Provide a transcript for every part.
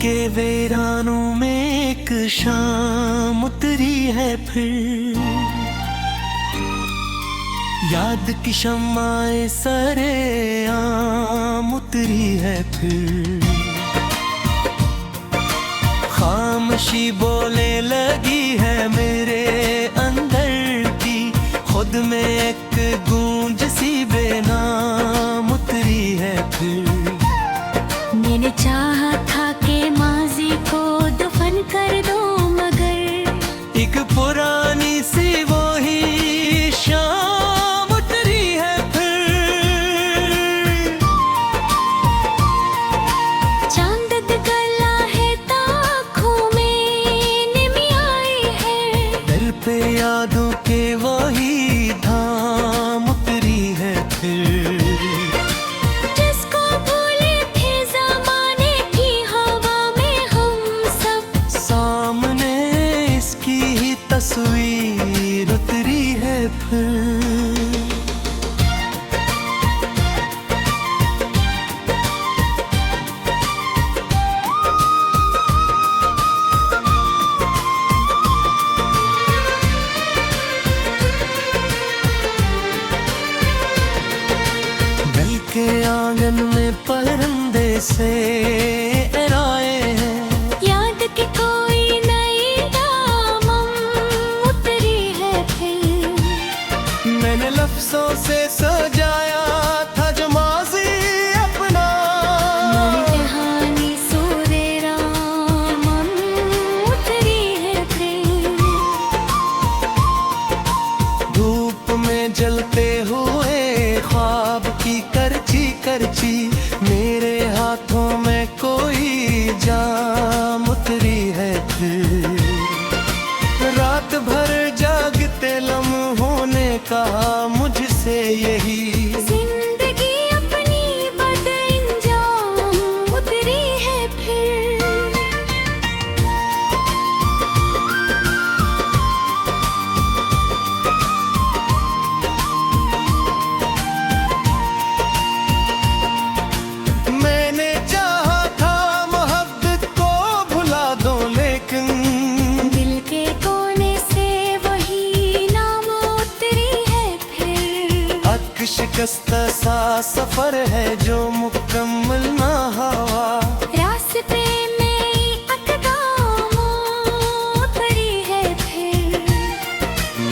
के वीरानों में एक शाम उतरी है फिर, याद की शम्माए सरे आम उतरी है फिर। खामोशी बोले लगी है मेरे अंदर की, खुद में एक गूंज सी बेनाम उतरी है फिर। मैंने चाहा था कि माजी को दफन कर दो, मगर एक पुरानी सी वही शाम उतरी है फिर। चांद गला है ताखों में निमी आई है, दिल पे यादों के वही धाम उतरी है फिर। तस्वीर उतरी है फिर। दिल के आंगन में परिंदे से राए हैं, याद के कोई मैंने लफ्जों से सजाया था जो माज़ी अपना। कहानी सूरे राम उतरी है फिर। धूप में जलते हुए ख्वाब की करची करची, मेरे हाथों में कोई जाम उतरी है फिर। रात भर जागते लम्हों ने कहा मुझसे यही, जिंदगी अपनी बदअंजाम उतरी है फिर। मैंने चाहा था मोहब्बत को भुला दो, लेकिन दिल के कोने से वही नाम उतरी है फिर। शिकस्त सा सफर है जो मुकम्मल ना हुआ, रास्ते में अक़दाम उतरी है फिर।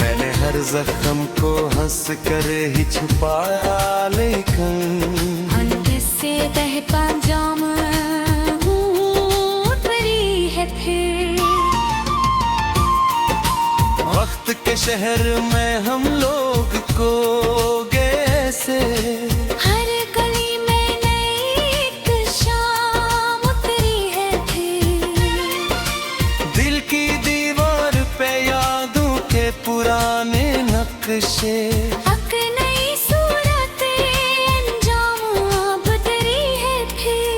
मैंने हर जख्म को हंस कर ही छुपाया, लेकिन से तह पंजाम उतरी है फिर। वक्त के शहर में हम लोग को से हर गली में नई एक शाम उतरी है फिर। दिल की दीवार पे यादों के पुराने नक्शे, नई सूरत अंजाम अब उतरी है फिर।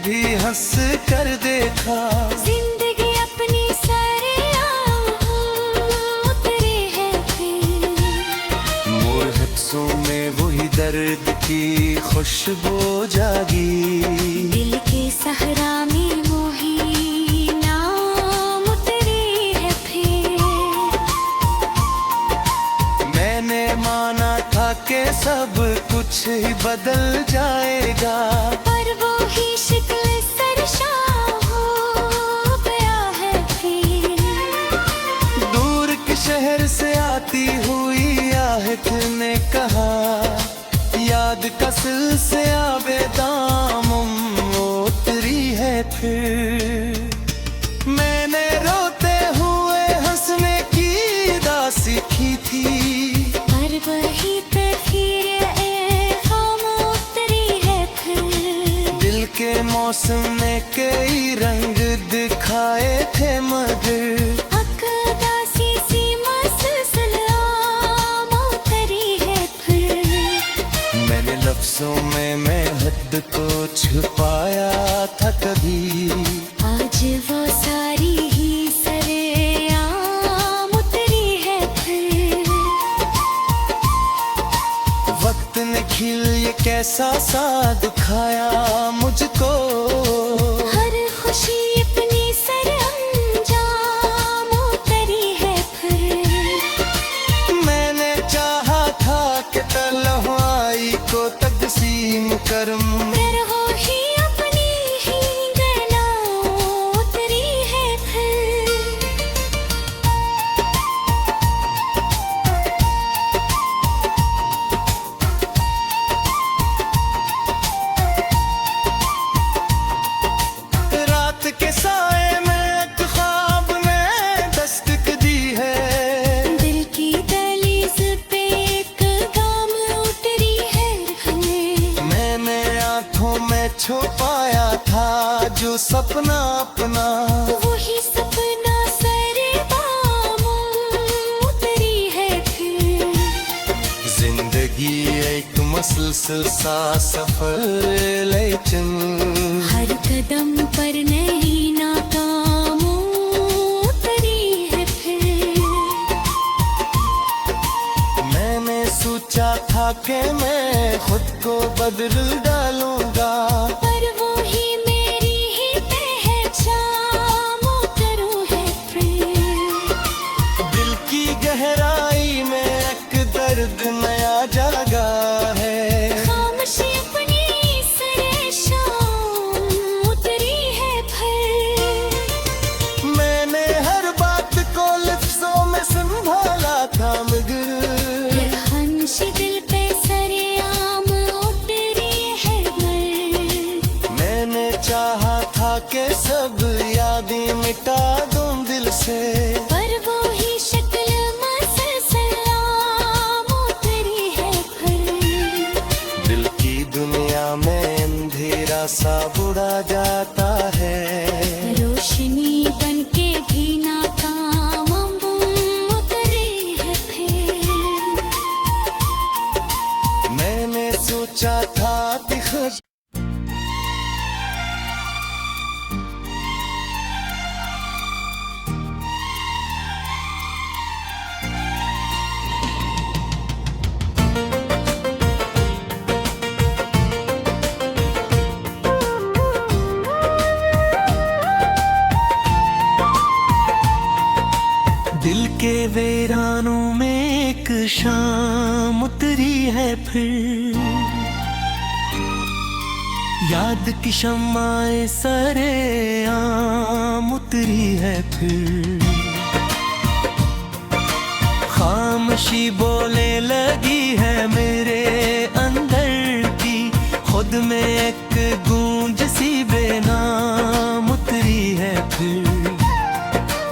भी हंस कर देखा, जिंदगी अपनी सरेआम उतरी है फिर। मोर हफ्सों में वही दर्द की खुशबू जागी, दिल के सहरा में वही नाम उतरी है फिर। मैंने माना था कि सब कुछ ही बदल जाएगा, पर वो ही शिकल सरशाह हो गया है फिर। दूर के शहर से आती हुई आहट ने कहा, याद का सिलसिला बेदाम उतरी है फिर। मैंने रोते हुए हंसने की अदा सीखी थी, पर वही पे फिर उतरी है फिर। दिल के मौसम ने कई रंग दिखाए थे, मगर अक़दासी लफ्जों में मैं हद को छुपाया था कभी। आज वो सारी ही सरेआम उतरी है फिर। वक्त ने खिल ये कैसा सा दिखाया मुझको। हर खुशी अपनी सरअंजाम उतरी है फिर। मैंने चाहा था कि तन्हाई को तकसीम करूं, फिर वो ही अपनी ही गला उतरी है फिर। रात के साए में एक ख्वाब ने दस्तक दी है। दिल की दहलीज पे एक गाम उतरी है फिर। मैंने आंखों में छुपाया था जो सपना अपना, वही सपना सरबाम उतरी है फिर। जिंदगी एक मुसलसल सा सफर ले चल। हर कदम पर नई नाकाम उतरी है फिर। मैंने सोचा था कि मैं खुद को बदल डालूंगा, पर वो ही मेरी ही पहचान उतरू है फिर। दिल की गहराई में एक दर्द नया जागा है। खामोशी अपनी सरेशाम उतरी है फिर। मैंने हर बात को लफ्जों में संभाला था मगर ये खामोशी दिल पे सरेआम उतरी है फिर। मैंने चाहा था कि सब यादें मिटा दूं दिल से। पर वो ही शक्ल सलाम उतरी है फिर। दिल की दुनिया में अंधेरा सा बुढ़ा जाता है। रोशनी बनके भी नाकाम उतरी है फिर। मैंने सोचा था कि खुद दिल के वीरानों में एक शाम उतरी है फिर। याद की शम्माए सरे आम उतरी है फिर। खामोशी बोले लगी है मेरे अंदर की, खुद में एक गूंज सी बेनाम उतरी है फिर।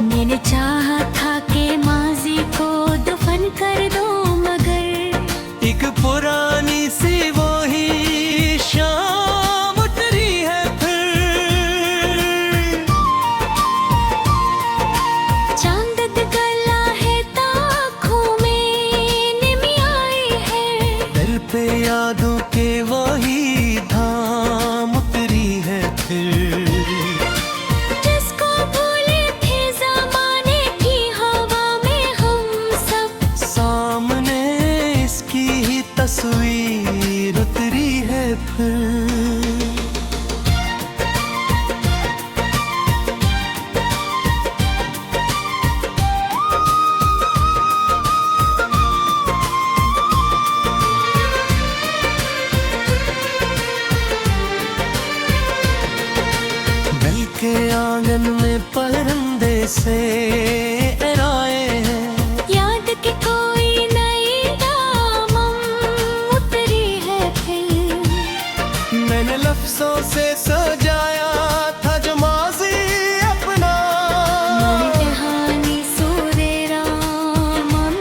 मैंने चाहा था कि माजी को दफन कर दो मगर एक पुरानी सी वही शाम उतरी है फिर। चांद गला है ताखों में निमी आई है। दिल पे यादों के वही धाम उतरी है फिर। जिसको भूले थे ज़माने की हवा में हम सब, सामने इसकी ही तस्वीर उतरी है फिर। दिल के आंगन में परिंदे से राए हैं। याद की कोई नई दामम उतरी है फिर। मैंने लफ्जों से सजाया था जो माजी अपना। नई कहानी सूरे रामम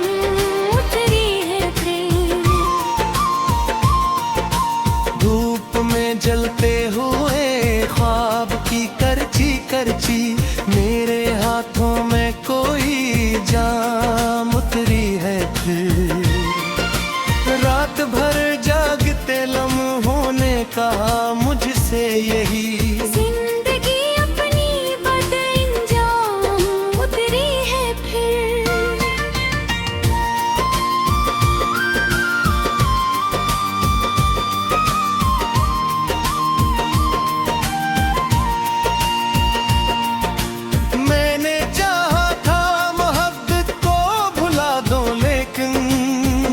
उतरी है फिर। धूप में जलते हुए ख्वाब की करची करची मेरे हाथों में कोई जाम उतरी है फिर। रात भर जागते लम्हों कहा मुझसे यही, जिंदगी अपनी बदअंजाम उतरी है फिर। मैंने चाहा था मोहब्बत को भुला दो, लेकिन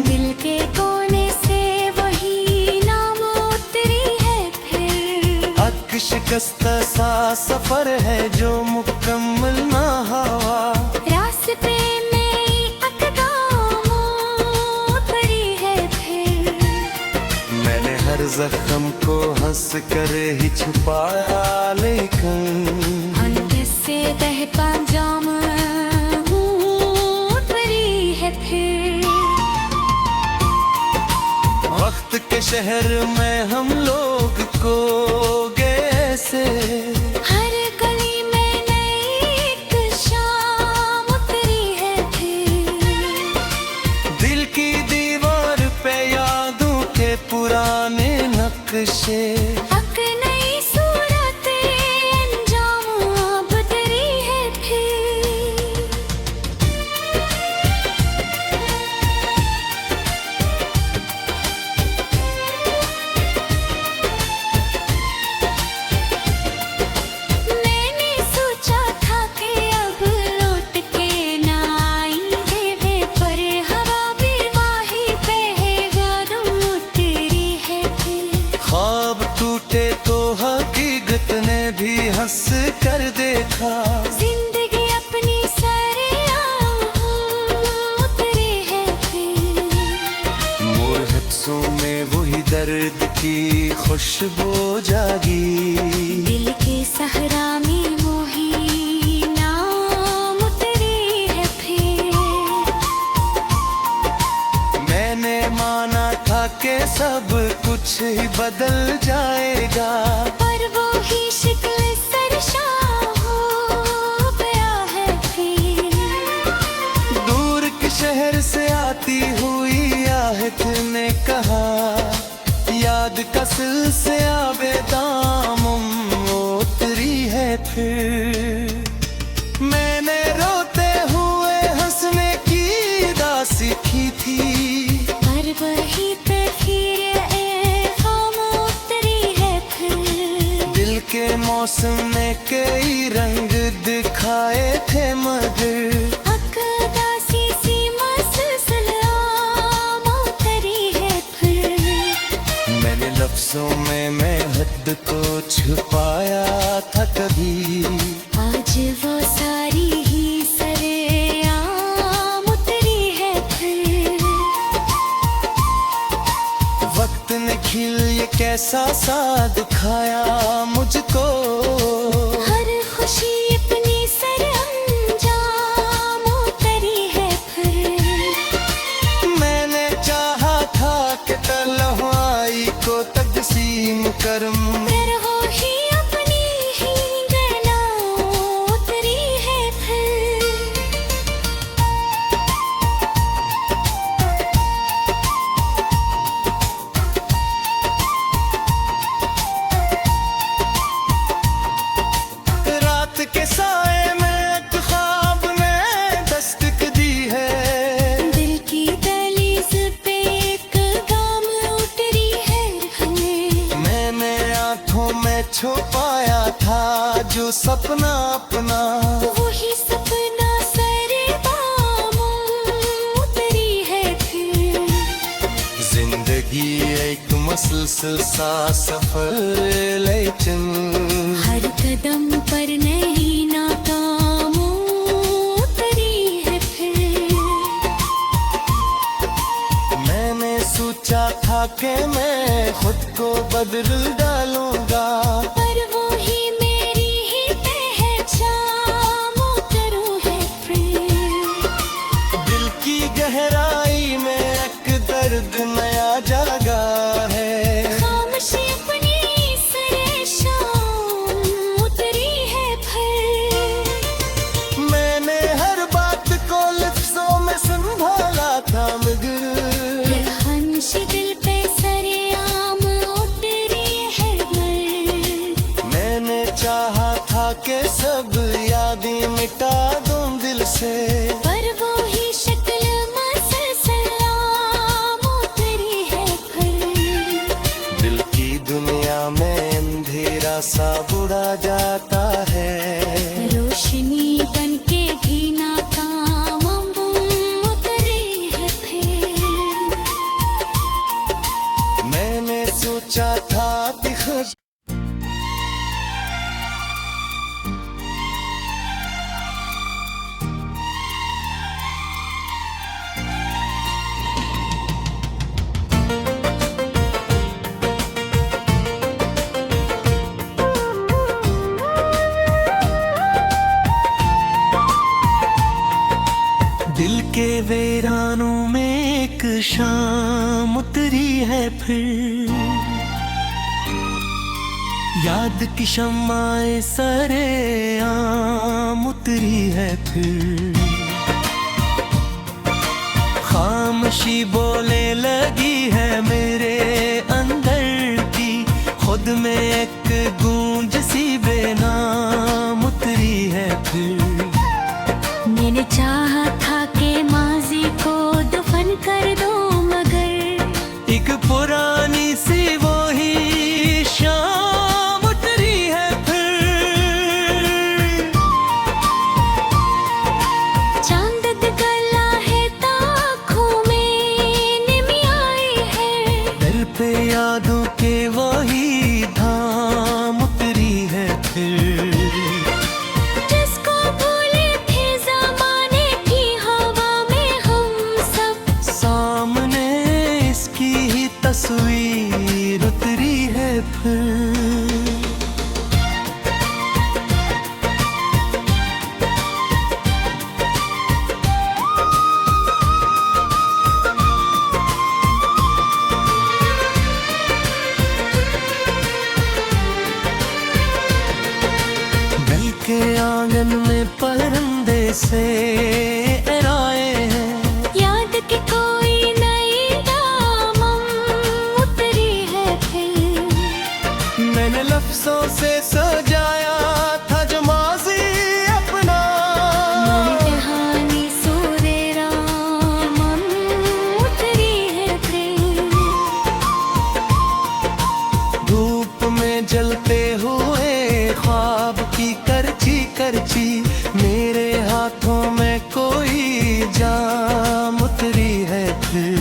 दिल के कोने से वही नाम उतरी है फिर। शिकस्त सा सफर है जो मुकम्मल ना हवा, रास्ते में अक़दाम उतरी है फिर। मैंने हर जख्म को हंस कर ही छुपाया, लेकिन से बहता जाम उतरी है फिर। वक्त के शहर में हम लोग को गए से, हर गली में नई एक शाम उतरी है फिर। दिल की दीवार पे यादों के पुराने नक्शे, अक नई सूरत अंजाम अब उतरी है फिर। मैंने सोचा था कि अब लौट के ना आएंगे वे, पर हवा भी वाही पे है यादों उतरी है फिर। ख्वाब टूटे तो हकीकत ने भी हंस कर देखा, जिंदगी अपनी सरेआम उतरी है फिर। मोर हफ्सों में वही दर्द की खुशबू जागी, दिल के सहरा में मोही नाम उतरी है फिर। मैंने माना था कि सब कुछ ही बदल जाएगा, पर वो ही शिकल सरशां हो गया है फिर। दूर के शहर से आती हुई आहट ने कहा, याद का सिलसिला बेदाम उतरी है फिर। मैंने रोते हुए हंसने की अदा सीखी थी, पर वही तस्वीर खाम उतरी है फिर। दिल के मौसम ने कई रंग दिखाए थे, मगर अक़दासी सी मसलसलाम उतरी है फिर। मैंने लफ्जों में मैं हद को छुपाया था कभी, आज वो सारी ही सरेआम उतरी है फिर। वक्त ने खिल ये कैसा सा दिखाया मुझको, हर खुशी अपनी सरअंजाम उतरी है फिर। मैंने चाहा था कि तन्हाई को तकसीम करूं, फिर हो ही अपनी ही गला उतरी है फिर। रात के साए में एक ख्वाब ने दस्तक दी है, दिल की दहलीज पे एक गाम उतरी है हमें। मैंने आंखों में छुपाया था जो सपना अपना, वही सपना सरे बाम उतरी है फिर। जिंदगी एक मसलसल सा सफर, लेकिन हर कदम पर नई नाकाम उतरी है फिर। मैंने सोचा था कि मैं खुद को बदल डालूंगा, पर वो ही मेरी ही पहचान उतरू है फिर। दिल की गहराई में एक दर्द नया जागा है, खामोशी अपनी सरेशाम उतरी है फिर। मैंने हर बात को लफ्जों में संभाला था, मगर हंसी दिल पे सरेआम उतरी के सब यादें मिटा दूं दिल से, पर वो ही शक्ल सलाम उतरी है फिर। दिल की दुनिया में अंधेरा सा बुढ़ा जाता है, रोशनी बनके भी नाकाम उतरी है फिर। मैंने सोचा था कि खुद दिल के वीरानों में एक शाम उतरी है फिर, याद की शम्माए सरे आम उतरी है फिर। खामोशी बोले लगी है मेरे अंदर की, खुद में एक गूंज सी बेनाम उतरी है फिर। मैंने चाहा था कि माजी को दफन कर दो, मगर एक पुरानी सी वही शाम उतरी है फिर। चांद गला है ताखों में निमी आई है, दिल पे यादों के वही धाम उतरी है फिर। जिसको भूले थे ज़माने की हवा में हम सब, सामने इसकी ही तस्वीर उतरी है फिर। दिल के आंगन में परिंदे से राए हैं, याद की कोई नई दामन उतरी है फिर। मैंने लफ्जों से सजाया था जो माजी अपना, नई कहानी सूरे रामन उतरी है फिर। धूप में जलते हुए ख्वाब की करची करची, मेरे हाथों में कोई जाम उतरी है फिर।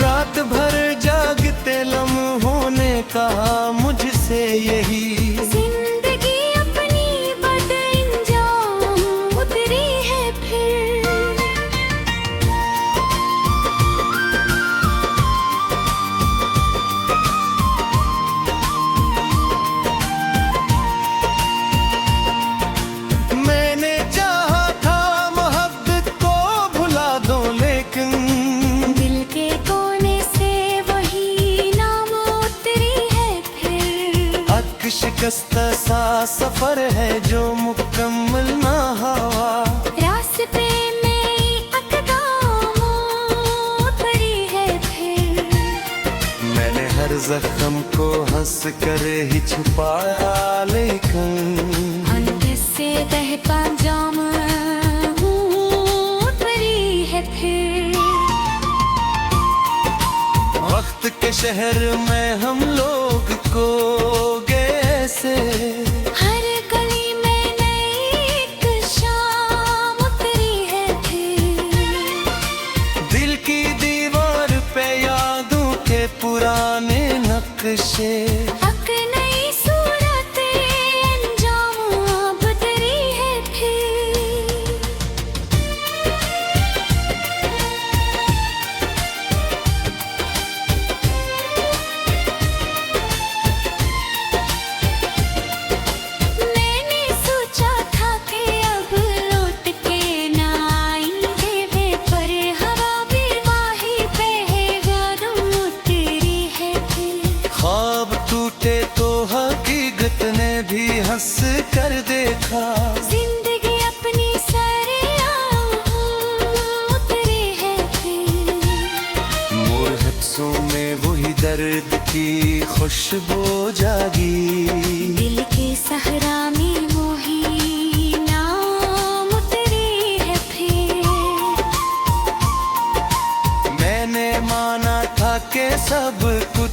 रात भर जागते लम्हों ने कहा मुझसे यही, जिंदगी अपनी बदअंजाम उतरी है फिर। मैंने चाहा था मोहब्बत को भुला दो, लेकिन दिल के कोने से वही नाम उतरी है फिर। शिकस्त सा सफर है जो मुकम्मल ना हवा, रास्ते में अक़दाम उतरी है फिर। मैंने हर जख्म को हंस कर ही छुपाया, लेकिन अंत से तह पांजाम उतरी है फिर। वक्त के शहर में हम लोग को गए से, हर गली में नई एक शाम उतरी है फिर। दिल की दीवार पे यादों के पुराने नक्शे, अक नई सूरतें अंजाम अब उतरी है फिर। मैंने सोचा था कि अब लौट के ना आएंगे वे, पर हवा भी वहीं पे है, यादों उतरी है फिर। ख्वाब टूटे तो हकीकत ने भी हंस कर देखा, जिंदगी अपनी सरेआम उतरी है फिर। मोर हफ्सों में वही दर्द की खुशबू जागी, दिल के सहरा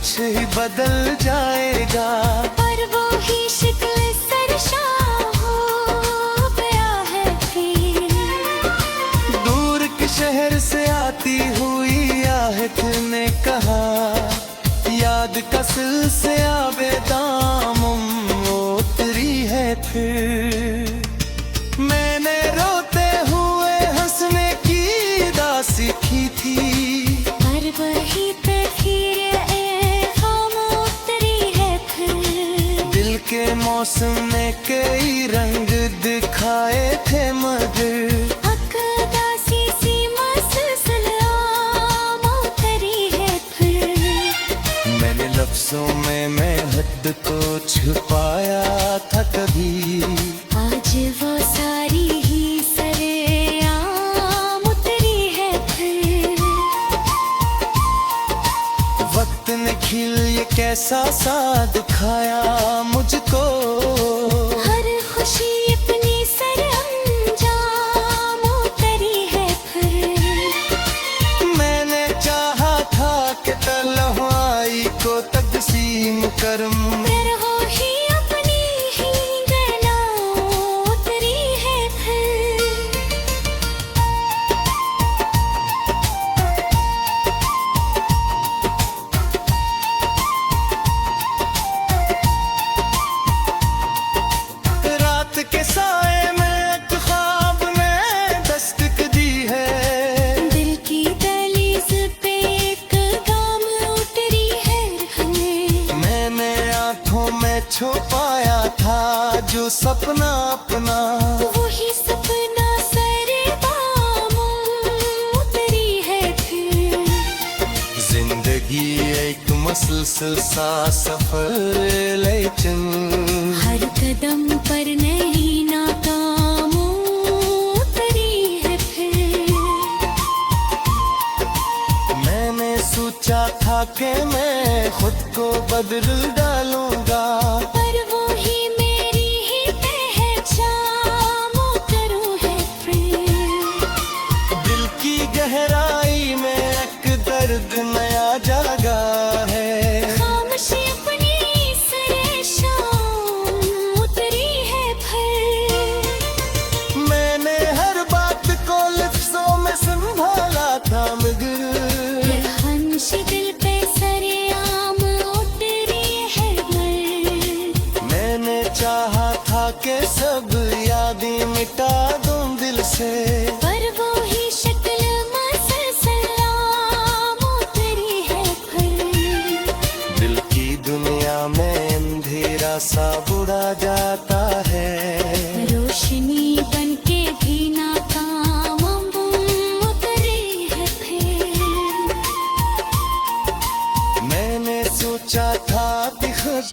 कुछ ही बदल जाएगा। पर वो ही शिकल सरशां हो गया है फिर। दूर के शहर से आती हुई आहट ने कहा, याद का सिलसिला बेदाम उतरी है फिर। मैंने रोते हुए हंसने की दा सीखी थी, पर वही तस्वीर खाम उतरी है फिर। दिल के मौसम ने कई रंग दिखाए थे मगर अकदासी सी मसलसलाम उतरी है फिर। मैंने लफ्जों में मैं हद को छुपाया था कभी, आज वो सारी ही सरेआम उतरी है फिर। वक्त ने खिल ये कैसा सा दिखाया मुझको, हर खुशी अपनी सरअंजाम उतरी है फिर। मैंने चाहा था कि तन्हाई को तकसीम करूं, फिर हो ही अपनी ही गला उतरी है फिर। रात के साए में एक ख्वाब ने दस्तक दी है। दिल की दहलीज पे एक गाम उतरी है रहने। मैंने आंखों में छुपाया था जो सपना अपना, वही सपना सरे बाम उतरी है फिर। जिंदगी एक मसलसल सा सफर ले चल, हर कदम पर नई नाकाम उतरी है फिर। मैंने सोचा था कि मैं खुद को बदल डालूंगा, पर वो ही मेरी ही पहचान उतरू है फिर। दिल की गहराई में एक दर्द नया जागा है। खामोशी अपनी सरेशां उतरी है फिर। मैंने हर बात को लफ्जों में संभाला था मगर हंसी दिल पे सरेआम उतरी है फिर। मैंने चाहा था कि सब यादें मिटा दूं दिल से, पर वो ही शक्ल मसलसलाम उतरी है फिर। दिल की दुनिया में अंधेरा सा बुढ़ा जाता है। रोशनी बनके भी नाकाम उतरी है फिर। मैंने सोचा था कि खुद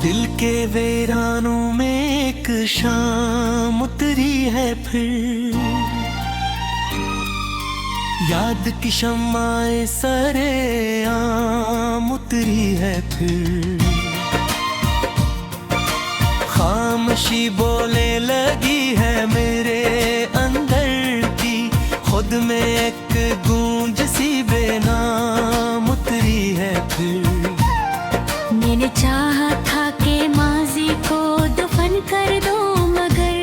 दिल के वीरानों में एक शाम उतरी है फिर। याद की शम्माए सरे आम उतरी है फिर। खामोशी बोले लगी है मेरे अंदर की, खुद में एक गूंज सी बेनाम उतरी है फिर। मैंने चाहा था कि माजी को दफन कर दो मगर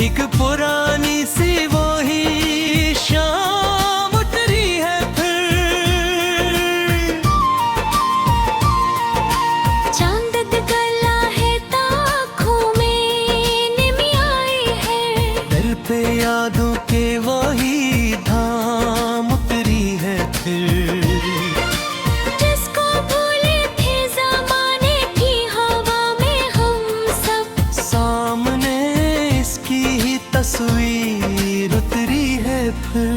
एक पुरानी सी वही शाम उतरी है फिर। चांद गला है ताखों में निमी आई है। दिल पे यादों के वही धाम उतरी है फिर। जिसको भूले थे ज़माने की हवा में हम सब, सामने इसकी ही तस्वीर उतरी है फिर।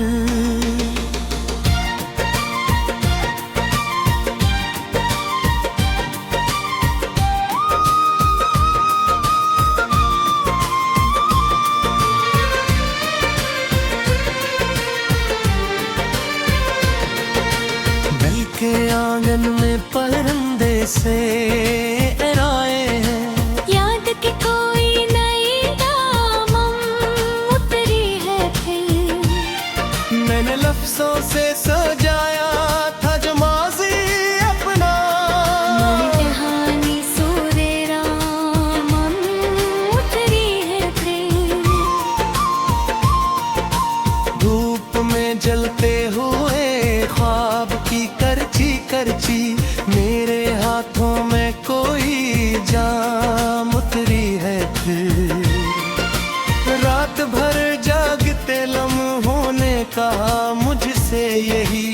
आंगन में परंदे से राए हैं। याद की कोई नई दामन उतरी है फिर। मैंने लफ्जों से सजाया था जो माज़ी अपना, नई कहानी सूरे रामन उतरी है फिर। धूप में जलते हुए ख्वाब की करची करची, मेरे हाथों में कोई जाम उतरी है फिर। रात भर जागते लम्हों ने कहा मुझसे यही